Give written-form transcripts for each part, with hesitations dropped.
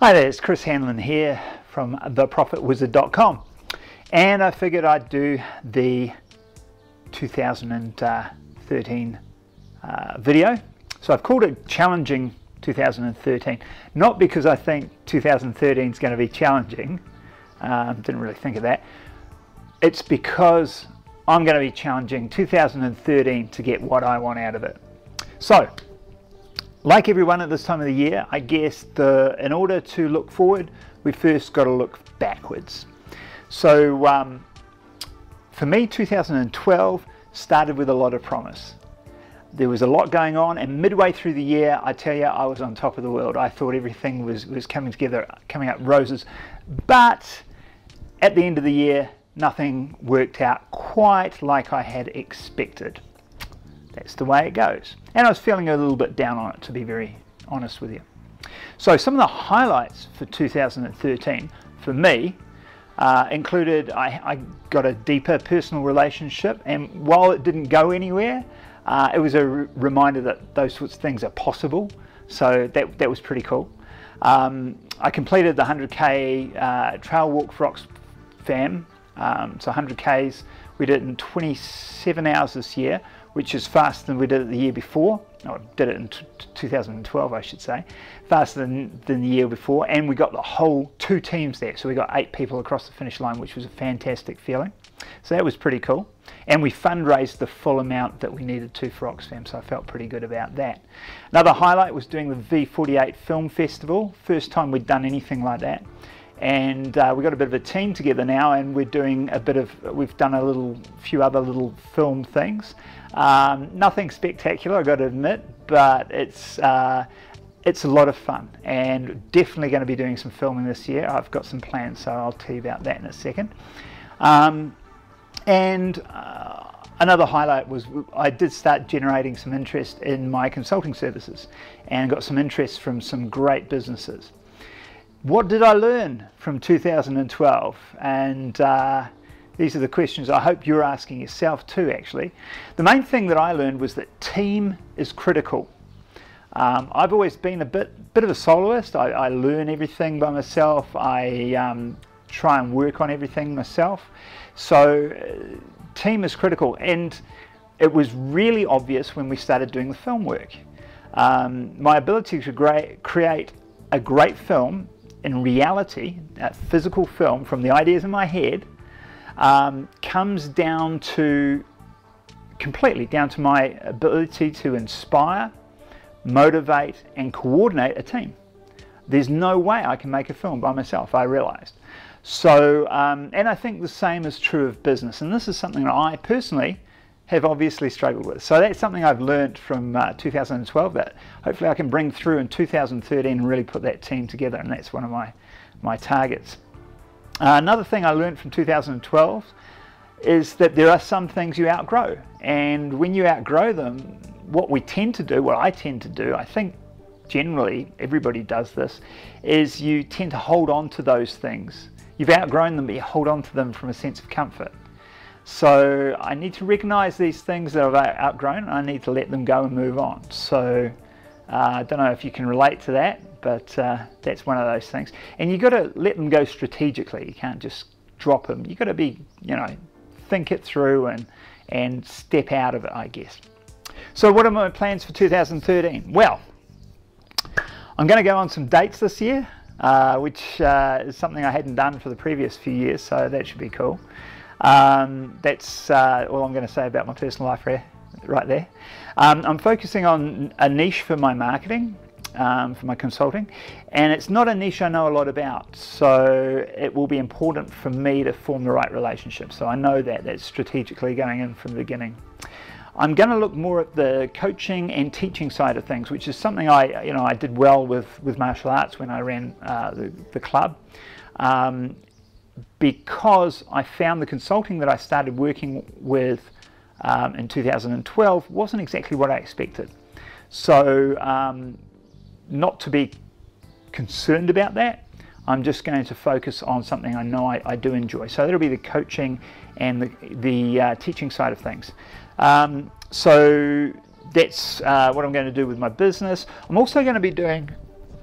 Hi there, it's Chris Hanlon here from theprofitwizard.com, and I figured I'd do the 2013 video. So I've called it Challenging 2013, not because I think 2013 is going to be challenging, didn't really think of that. It's because I'm going to be challenging 2013 to get what I want out of it. So, like everyone at this time of the year, I guess in order to look forward, we first got to look backwards. So for me, 2012 started with a lot of promise. There was a lot going on, and midway through the year, I tell you, I was on top of the world. I thought everything was coming together, coming up roses. But at the end of the year, nothing worked out quite like I had expected. That's the way it goes. And I was feeling a little bit down on it, to be very honest with you. So some of the highlights for 2013 for me included I got a deeper personal relationship, and while it didn't go anywhere, it was a reminder that those sorts of things are possible. So that was pretty cool. I completed the 100k trail walk for Oxfam. So 100Ks, we did it in 27 hours this year, which is faster than we did it the year before. No, I did it in 2012, I should say. Faster than the year before, and we got the whole 2 teams there. So we got 8 people across the finish line, which was a fantastic feeling. So that was pretty cool. And we fundraised the full amount that we needed to for Oxfam, so I felt pretty good about that. Another highlight was doing the V48 Film Festival. First time we'd done anything like that. And we've got a bit of a team together now, and we're doing we've done a few other little film things. Nothing spectacular, I've got to admit, but it's a lot of fun, and definitely going to be doing some filming this year. I've got some plans, so I'll tell you about that in a second. Another highlight was I did start generating some interest in my consulting services, and got some interest from some great businesses. What did I learn from 2012? And these are the questions I hope you're asking yourself too, actually. The main thing that I learned was that team is critical. I've always been a bit of a soloist. I learn everything by myself. I try and work on everything myself. So team is critical, and it was really obvious when we started doing the film work. My ability to create a great film in reality, a physical film from the ideas in my head, comes down to completely down to my ability to inspire, motivate, and coordinate a team. There's no way I can make a film by myself, I realized. So, and I think the same is true of business, and this is something that I personally have obviously struggled with. So that's something I've learned from 2012 that hopefully I can bring through in 2013 and really put that team together, and that's one of my targets. Another thing I learned from 2012 is that there are some things you outgrow, and when you outgrow them, what I tend to do, I think generally everybody does this, is you tend to hold on to those things. You've outgrown them, but you hold on to them from a sense of comfort. So I need to recognize these things that I've outgrown, and I need to let them go and move on. So I don't know if you can relate to that, but that's one of those things. And you've got to let them go strategically. You can't just drop them. You've got to be, think it through and step out of it, I guess. So what are my plans for 2013? Well, I'm going to go on some dates this year, which is something I hadn't done for the previous few years, so that should be cool. That's all I'm going to say about my personal life right there. I'm focusing on a niche for my marketing, for my consulting, and it's not a niche I know a lot about, so it will be important for me to form the right relationship. So I know that's strategically going in from the beginning. I'm going to look more at the coaching and teaching side of things, which is something I did well with martial arts when I ran the club. Because I found the consulting that I started working with in 2012 wasn't exactly what I expected. So not to be concerned about that, I'm just going to focus on something I know I do enjoy. So that'll be the coaching and the teaching side of things. So that's what I'm going to do with my business. I'm also going to be doing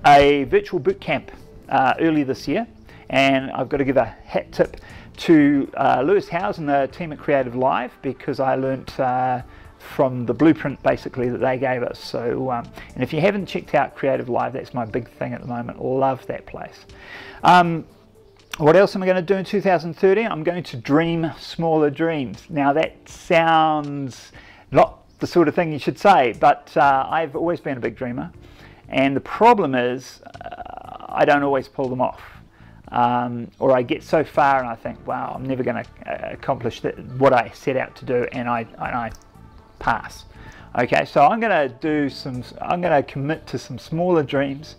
a virtual bootcamp early this year, and I've got to give a hat tip to Lewis Howes and the team at Creative Live, because I learnt from the blueprint basically that they gave us. So and if you haven't checked out Creative Live, that's my big thing at the moment. Love that place. What else am I going to do in 2013? I'm going to dream smaller dreams. Now that sounds not the sort of thing you should say, but I've always been a big dreamer, and the problem is I don't always pull them off, or I get so far and I think, wow, I'm never going to accomplish what I set out to do, and I pass. Okay, so I'm going to commit to some smaller dreams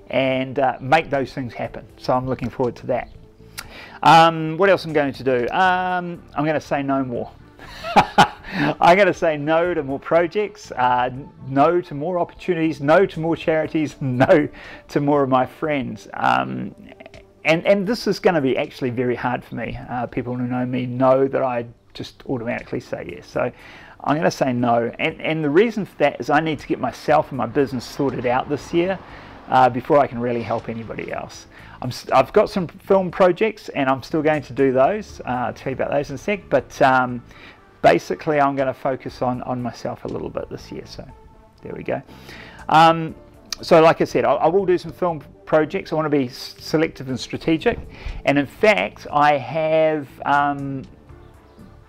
and make those things happen. So I'm looking forward to that. What else I'm going to do? I'm going to say no more. I'm going to say no to more projects, no to more opportunities, no to more charities, no to more of my friends. And this is going to be actually very hard for me. People who know me know that I just automatically say yes. So I'm going to say no. And the reason for that is I need to get myself and my business sorted out this year before I can really help anybody else. I've got some film projects and I'm still going to do those. I'll tell you about those in a sec. But basically I'm going to focus on myself a little bit this year. So there we go. So like I said, I will do some film projects. I want to be selective and strategic. And in fact, I have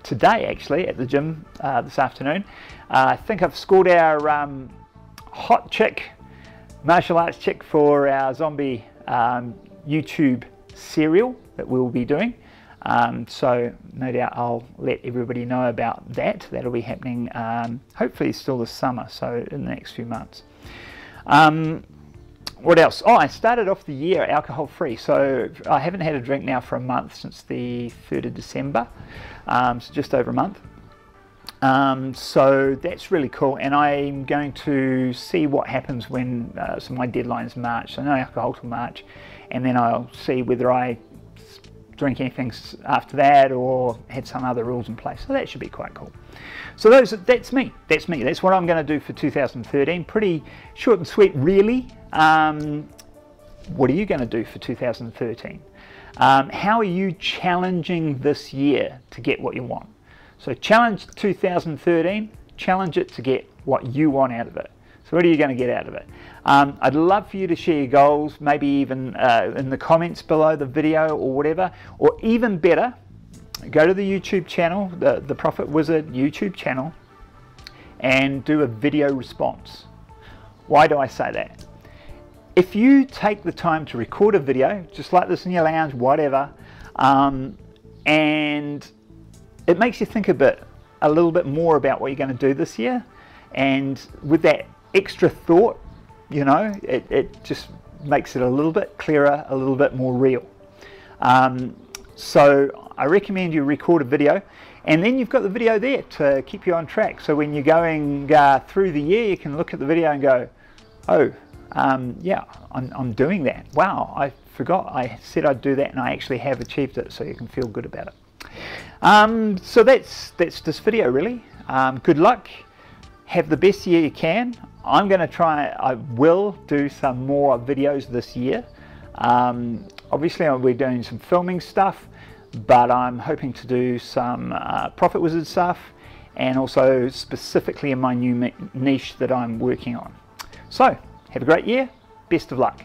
today actually at the gym this afternoon, I think I've scored our hot chick, martial arts chick for our zombie YouTube serial that we'll be doing. So no doubt I'll let everybody know about that. That'll be happening hopefully still this summer, so in the next few months. What else? Oh, I started off the year alcohol free, so I haven't had a drink now for a month, since the 3rd of December, so just over a month. So that's really cool, and I'm going to see what happens when, so my deadline is March, so no alcohol till March, and then I'll see whether I drink anything after that or had some other rules in place. So that should be quite cool. So that's me. That's what I'm going to do for 2013. Pretty short and sweet, really. What are you going to do for 2013? How are you challenging this year to get what you want? So challenge 2013, challenge it to get what you want out of it. So what are you going to get out of it? I'd love for you to share your goals, maybe even in the comments below the video or whatever, or even better, go to the YouTube channel, the Profit Wizard YouTube channel, and do a video response. Why do I say that? If you take the time to record a video, just like this in your lounge, whatever, and it makes you think a little bit more about what you're going to do this year, and with that extra thought, you know, it just makes it a little bit clearer, a little bit more real. So I recommend you record a video, and then you've got the video there to keep you on track. So when you're going through the year, you can look at the video and go, oh, yeah, I'm doing that. Wow, I forgot I said I'd do that, and I actually have achieved it, so you can feel good about it. So that's this video really. Good luck. Have the best year you can. I'm going to try, I will do some more videos this year. Obviously we're doing some filming stuff, but I'm hoping to do some Profit Wizard stuff, and also specifically in my new niche that I'm working on. So have a great year. Best of luck.